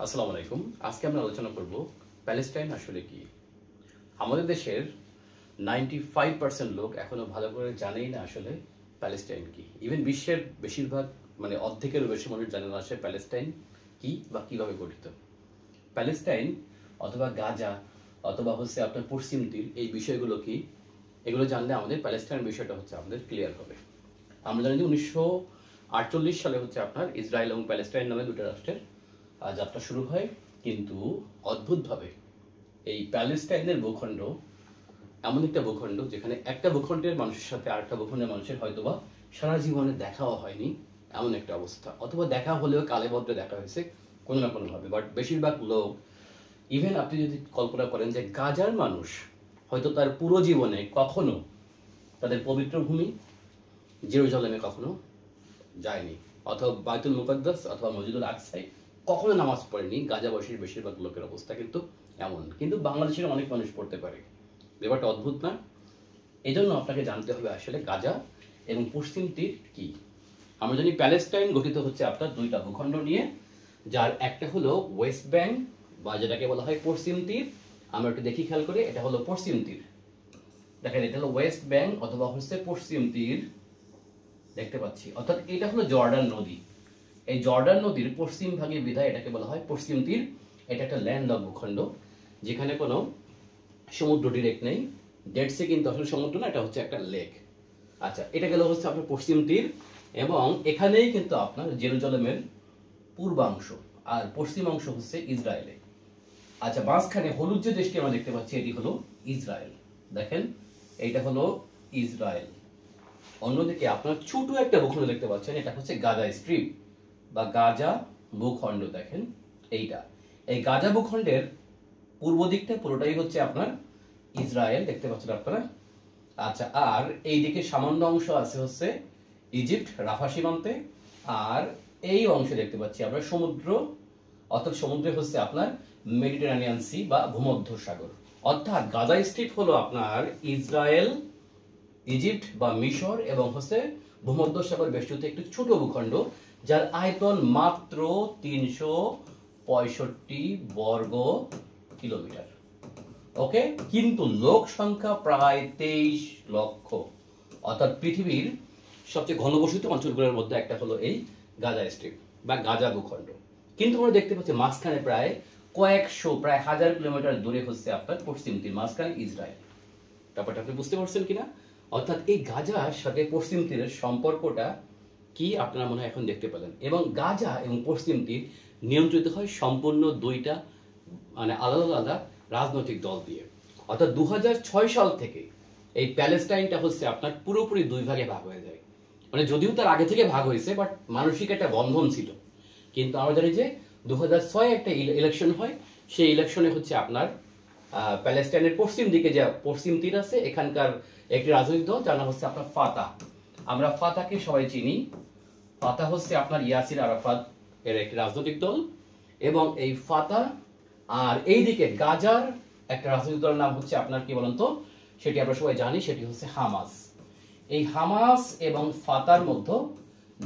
আসসালামু আলাইকুম। আজকে আমরা আলোচনা করব প্যালেস্টাইন আসলে কি। আমাদের দেশের 95% লোক এখনো ভালো করে জানেই না আসলে প্যালেস্টাইন কি। ইভেন বিশ্বের বেশিরভাগ অর্ধেকেরও বেশি মানুষ জানে না আসলে প্যালেস্টাইন কি বা কিভাবে গঠিত। প্যালেস্টাইন অথবা গাজা অথবা আপনার পশ্চিম তীর, এই বিষয়গুলো কি, এগুলো জানলে আমাদের প্যালেস্টাইন বিষয়টা আমাদের ক্লিয়ার হবে। আমরা জানি যে 1948 সালে আপনার ইসরায়েল এবং প্যালেস্টাইন নামে দুটো রাষ্ট্রের যাত্রা শুরু হয়। কিন্তু অদ্ভুতভাবে এই প্যালেস্টাইনের ভূখণ্ড এমন একটা ভূখণ্ড যেখানে একটা ভূখণ্ডের মানুষের সাথে আরেকটা ভূখণ্ডের মানুষের হয়তোবা সারা জীবনে দেখাও হয়নি, এমন একটা অবস্থা, অথবা দেখা হলেও কালে বদলে দেখা হয়েছে কোনো না কোনোভাবে। বাট বেশিরভাগ লোক, ইভেন আপনি যদি কল্পনা করেন যে গাজার মানুষ হয়তো তার পুরো জীবনে কখনো তাদের পবিত্র ভূমি জেরুজালেমে কখনো যায়নি, অথবা বাইতুল মুকাদ্দাস অথবা মসজিদুল আকসায় কখনো নামাজ পড়েনি। গাজাবাসীর বেশিরভাগ লোকের অবস্থা কিন্তু এমন। কিন্তু বাংলাদেশের অনেক মানুষ পড়তে পারে। ব্যাপারটা অদ্ভুত না? এই জন্য আপনাকে জানতে হবে আসলে গাজা এবং পশ্চিম তীর কি। আমরা জানি প্যালেস্টাইন গঠিত হচ্ছে আপনার দুইটা ভূখণ্ড নিয়ে, যার একটা হলো ওয়েস্ট ব্যাংক বা যেটাকে বলা হয় পশ্চিম তীর। আমরা একটু দেখি খেয়াল করে, এটা হলো পশ্চিম তীর। দেখেন, এটা হলো ওয়েস্ট ব্যাংক অথবা পশ্চিম তীর, দেখতে পাচ্ছি। অর্থাৎ এটা হলো জর্ডান নদী। এই জর্ডান নদীর পশ্চিম ভাগে বিধায় এটাকে বলা হয় পশ্চিম তীর। এটা একটা ল্যান্ডলক ভূখণ্ড যেখানে কোনো সমুদ্র ডিরেক্ট নেই। ডেড সি কিন্তু আসলে সমুদ্র না, এটা হচ্ছে একটা লেক। আচ্ছা, এটা গেল আপনার পশ্চিম তীর, এবং এখানেই কিন্তু আপনার জেরুজালেমের পূর্বাংশ আর পশ্চিমাংশ ইসরায়েলে। আচ্ছা, মাঝখানে হলুদ যে দেশটি আমরা দেখতে পাচ্ছি এটি হলো ইসরায়েল। দেখেন, এইটা হলো ইসরায়েল। অন্যদিকে আপনার ছোট একটা ভূখণ্ড দেখতে পাচ্ছেন, এটা হচ্ছে গাজা স্ট্রিপ বা গাজা ভূখণ্ড। দেখেন এইটা, এই গাজা ভূখণ্ডের পূর্ব দিকটা পুরোটাই হচ্ছে আপনার ইসরায়েল, দেখতে পাচ্ছেন আপনারা। আচ্ছা, আর এই দিকে সামান্য অংশ আছে ইজিপ্ট রাফা সীমান্তে, আর এই অংশে দেখতে পাচ্ছি আমরা সমুদ্র, অর্থাৎ সমুদ্রে আপনার মেডিটেরানিয়ান সি বা ভূমধ্য সাগর। অর্থাৎ গাজা স্ট্রিপ হলো আপনার ইসরায়েল, ইজিপ্ট বা মিশর এবং ভূমধ্য সাগর বেষ্টিত একটি ছোট ভূখণ্ড, যার আয়তন মাত্র 365 বর্গ কিলোমিটার। ওকে, কিন্তু লোক সংখ্যা প্রায় 23 লক্ষ। অর্থাৎ পৃথিবীর সবচেয়ে ঘনবসতিত অঞ্চলগুলোর মধ্যে একটা হলো এই গাজা স্ট্রিপ বা গাজা ভূখণ্ড। কিন্তু আমরা দেখতে পাচ্ছি মাঝখানে প্রায় প্রায় 1000 কিলোমিটার দূরে আপনার পশ্চিম তীর, মাঝখানে ইসরায়েল। ব্যাপারটা আপনি বুঝতে পারছেন কিনা? অর্থাৎ এই গাজার সাথে পশ্চিম তীরের সম্পর্কটা কি আপনারা মনে হয় এখন দেখতে পেলেন। এবং গাজা এবং পশ্চিম তীর নিয়ন্ত্রিত হয় সম্পূর্ণ দুইটা আলাদা আলাদা রাজনৈতিক দল দিয়ে। অর্থাৎ 2006 সাল থেকে এই প্যালেস্টাইনটা আপনার পুরোপুরি দুই ভাগে ভাগ হয়ে যায়। যদিও তার আগে থেকে ভাগ হয়েছে, বাট মানসিক একটা বন্ধন ছিল। কিন্তু আমরা জানি যে 2006 একটা ইলেকশন হয়, সেই ইলেকশনে আপনার প্যালেস্টাইনের পশ্চিম দিকে যে পশ্চিম তীর আছে, এখানকার একটি রাজনৈতিক দল যার নাম আপনার ফাতা। আমরা ফাতাকে সবাই চিনি। ফাতা আপনার ইয়াসির আরাফাত এর একটি রাজনৈতিক দল, এবং এই ফাতা আর এইদিকে গাজার একটা রাজনৈতিক দলের নাম আপনার কি বলেন তো, সেটি আমরা সবাই জানি, সেটি হামাস। এই হামাস এবং ফাতার মধ্যে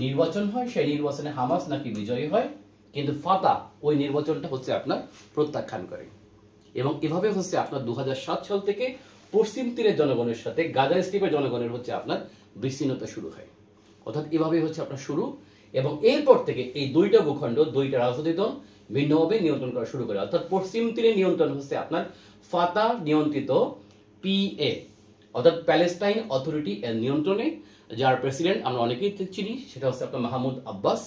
নির্বাচন হয়। সেই নির্বাচনে হামাস নাকি বিজয়ী হয়, কিন্তু ফাতা ওই নির্বাচনটা আপনার প্রত্যাখ্যান করে। এবং এভাবে আপনার 2007 সাল থেকে পশ্চিম তীরের জনগণের সাথে গাজা স্ট্রিপের জনগণের আপনার বিচ্ছিন্নতা শুরু হয়। অর্থাৎ এভাবেই আপনার শুরু, এবং এরপর থেকে এই দুইটা ভূখণ্ড দুইটা রাজনৈতিক দল ভিন্নভাবে নিয়ন্ত্রণ করা শুরু করে। অর্থাৎ পশ্চিম তীরে নিয়ন্ত্রণ আপনার ফাতা নিয়ন্ত্রিত পিএ, অর্থাৎ প্যালেস্টাইন অথরিটি এর নিয়ন্ত্রণে, যার প্রেসিডেন্ট আমরা অনেকেই চিনি, সেটা আপনার মাহমুদ আব্বাস,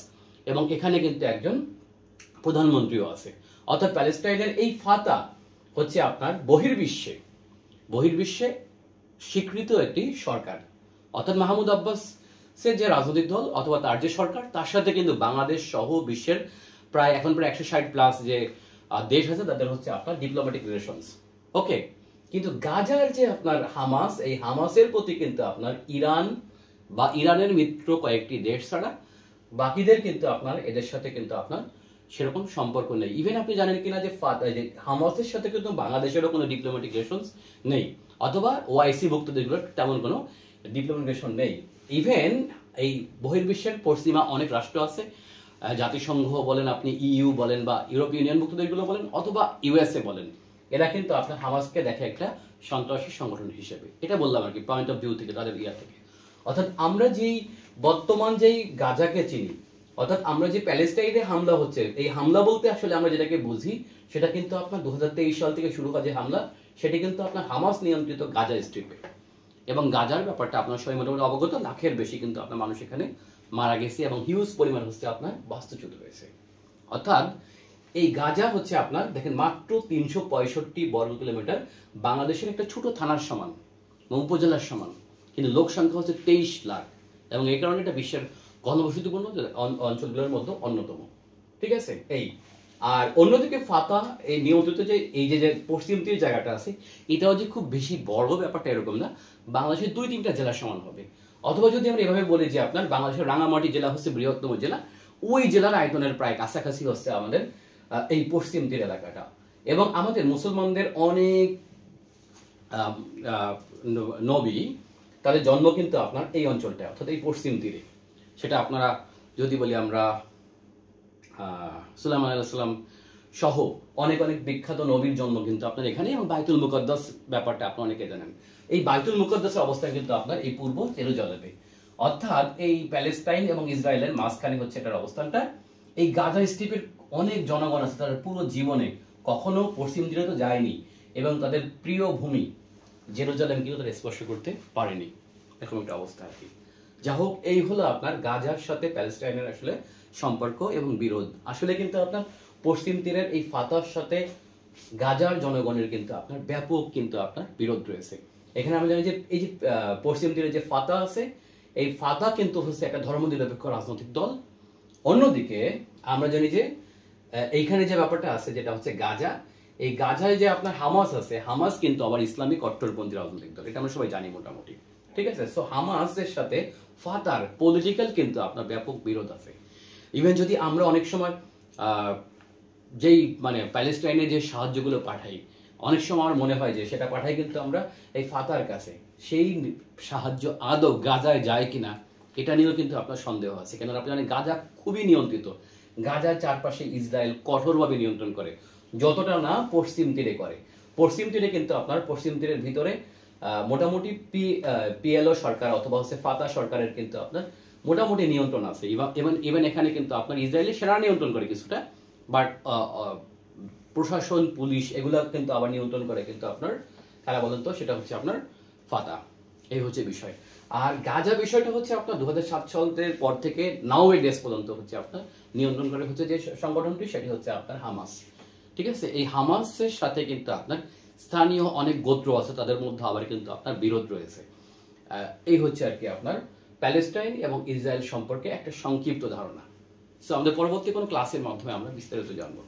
এবং এখানে কিন্তু একজন প্রধানমন্ত্রীও আছে। অর্থাৎ প্যালেস্টাইনের এই ফাতা আপনার বহির্বিশ্বে স্বীকৃত একটি সরকার। অর্থাৎ মাহমুদ আব্বাস যে রাজনৈতিক দল অথবা তার যে সরকার, তার সাথে কিন্তু বাংলাদেশ সহ বিশ্বের প্রায় 160 প্লাস যে দেশ আছে তাদের আপনার ডিপ্লোম্যাটিক রিলেশনস। ওকে, কিন্তু গাজার যে আপনার হামাস, এই হামাসের প্রতি কিন্তু আপনার ইরান বা ইরানের মিত্র কয়েকটি দেশ ছাড়া বাকিদের কিন্তু আপনার এদের সাথে কিন্তু আপনার সেরকম সম্পর্ক নেই। ইভেন আপনি জানেন কিনা যে হামাসের সাথে কিন্তু বাংলাদেশেরও কোনো ডিপ্লোম্যাটিক রিলেশনস নেই, অথবা ওআইসি ভুক্ত দেশগুলোর তেমন কোনো ডিপ্লোম্যাটিক রিলেশন নেই। ইভেন এই বহির্বিশ্বের পশ্চিমা অনেক রাষ্ট্র আছে, জাতিসংঘ বলেন, আপনি ইইউ বলেন বা ইউরোপীয় ইউনিয়নভুক্ত দেশগুলো বলেন, অথবা ইউএসএ বলেন, এরা কিন্তু আপনার হামাসকে দেখে একটা সন্ত্রাসী সংগঠন হিসেবে। এটা বললাম আর কি, পয়েন্ট অফ ভিউ থেকে, তাদের ইয়া থেকে। অর্থাৎ আমরা যেই বর্তমান যেই গাজাকে চিনি, অর্থাৎ আমরা যে প্যালেস্টাইনে হামলা হচ্ছে, এই হামলা বলতে আসলে আমরা যেটাকে বুঝি সেটা কিন্তু আপনার 2023 সাল থেকে শুরু হওয়া যে হামলা, সেটি কিন্তু আপনার হামাস নিয়ন্ত্রিত গাজা স্ট্রিপে। এবং গাজার ব্যাপারটা আপনার সবাই মোটামুটি অবগত, লাখের বেশি কিন্তু আপনার মানুষ এখানে মারা গেছে এবং হিউজ পরিমাণ হচ্ছে আপনার বাস্তুচ্যুত হয়েছে। অর্থাৎ এই গাজা হচ্ছে আপনার দেখেন মাত্র 365 বর্গ কিলোমিটার, বাংলাদেশের একটা ছোট থানার সমান, উপজেলার সমান, কিন্তু লোক সংখ্যা হচ্ছে 23 লাখ, এবং এই কারণে এটা বিশ্বের ঘনবসতিপূর্ণ অঞ্চলগুলোর মধ্যে অন্যতম। ঠিক আছে এই। আর অন্যদিকে ফাতাহ এই নিয়ন্ত্রিত যে এই যে পশ্চিম তীর জায়গাটা আছে, এটাও যে খুব বেশি বড় ব্যাপারটা এরকম না, বাংলাদেশের 2-3টা জেলার সমান হবে। অথবা যদি আমরা এভাবে বলি যে আপনার বাংলাদেশের রাঙামাটি জেলা হচ্ছে বৃহত্তম জেলা, ওই জেলার আয়তনের প্রায় কাছাকাছি হচ্ছে আমাদের এই পশ্চিম তীর এলাকাটা। এবং আমাদের মুসলমানদের অনেক নবী, তাদের জন্ম কিন্তু আপনার এই অঞ্চলটা, অর্থাৎ এই পশ্চিম তীরে। সেটা আপনারা যদি বলি আমরা সুলাইমান আলাইহিস সালাম সহ অনেক অনেক বিখ্যাত নবীর জন্ম কিন্তু আপনার এখানে, এবং বাইতুল মুকদ্দাস ব্যাপারটা আপনারা অনেকে জানেন। এই বাইতুল মুকদ্দাসের অবস্থান কিন্তু আপনার এই পূর্ব জেরুজালেমে, অর্থাৎ এই প্যালেস্টাইন এবং ইসরায়েলের মাঝখানে হচ্ছে এটার অবস্থানটা। এই গাজা স্ট্রিপের অনেক জনগণ আছে, তারা পুরো জীবনে কখনো পশ্চিম দিকে তো যায়নি, এবং তাদের প্রিয় ভূমি জেরুজালেম কিন্তু তারা স্পর্শ করতে পারেনি, এরকম একটা অবস্থা আর কি। যা হোক, এই হলো আপনার গাজার সাথে প্যালেস্টাইনের আসলে সম্পর্ক এবং বিরোধ। আসলে কিন্তু আপনার পশ্চিম তীরের এই ফাতাহর সাথে গাজার জনগণের কিন্তু আপনার ব্যাপক কিন্তু আপনার বিরোধ রয়েছে। এখানে আমরা জানি যে এই যে পশ্চিম তীরে যে ফাতাহ আছে, এই ফাতাহ কিন্তু হচ্ছে একটা ধর্মনিরপেক্ষ রাজনৈতিক দল। অন্যদিকে আমরা জানি যে এইখানে যে ব্যাপারটা আছে যেটা হচ্ছে গাজা, এই গাজায় যে আপনার হামাস আছে, হামাস কিন্তু আবার ইসলামিক কট্টরপন্থী রাজনৈতিক দল, এটা আমরা সবাই জানি মোটামুটি। ঠিক আছে, সো হামাসের সাথে ফাতার পলিটিক্যাল কিন্তু আপনার ব্যাপক বিরোধ আছে। ইভেন যদি আমরা অনেক সময় যেই মানে প্যালেস্টাইনে যে সাহায্যগুলো পাঠাই, অনেক সময় আমার মনে হয় যে সেটা পাঠাই কিন্তু আমরা এই ফাতার কাছে, সেই সাহায্য আদৌ গাজায় যায় কিনা এটা নিয়েও কিন্তু আপনার সন্দেহ আছে। কেন আপনি জানেন গাজা খুবই নিয়ন্ত্রিত, গাজার চারপাশে ইসরায়েল কঠোরভাবে নিয়ন্ত্রণ করে, যতটা না পশ্চিম তীরে করে। পশ্চিম তীরে কিন্তু আপনার পশ্চিম তীরের ভিতরে মোটামুটি পিএলও সরকার অথবা হচ্ছে ফাতা সরকারের কিন্তু আপনার মোটামুটি নিয়ন্ত্রণ আছে। ইভেন এখানে কিন্তু আপনার ইসরায়েলি সেনা নিয়ন্ত্রণ করে কিছুটা, বাট প্রশাসন, পুলিশ এগুলো কিন্তু আবার নিয়ন্ত্রণ করে কিন্তু আপনার কারা বলেন তো, সেটা হচ্ছে আপনার ফাতা। এই হচ্ছে বিষয়। আর গাজা বিষয়টা হচ্ছে আপনার 2007 সালের পর থেকে নাও এ ডেস পর্যন্ত হচ্ছে আপনার নিয়ন্ত্রণ করে হচ্ছে যে সংগঠনটি, সেটি হচ্ছে আপনার হামাস। ঠিক আছে, এই হামাসের সাথে কিন্তু আপনার স্থানীয় অনেক গোত্র আছে, তাদের মধ্যে আবার কিন্তু আপনার বিরোধ রয়েছে। এই হচ্ছে আর কি আপনার প্যালেস্টাইন এবং ইসরায়েল সম্পর্কে একটা সংক্ষিপ্ত ধারণা। সো আমাদের পরবর্তী কোনো ক্লাসের মাধ্যমে আমরা বিস্তারিত জানবো।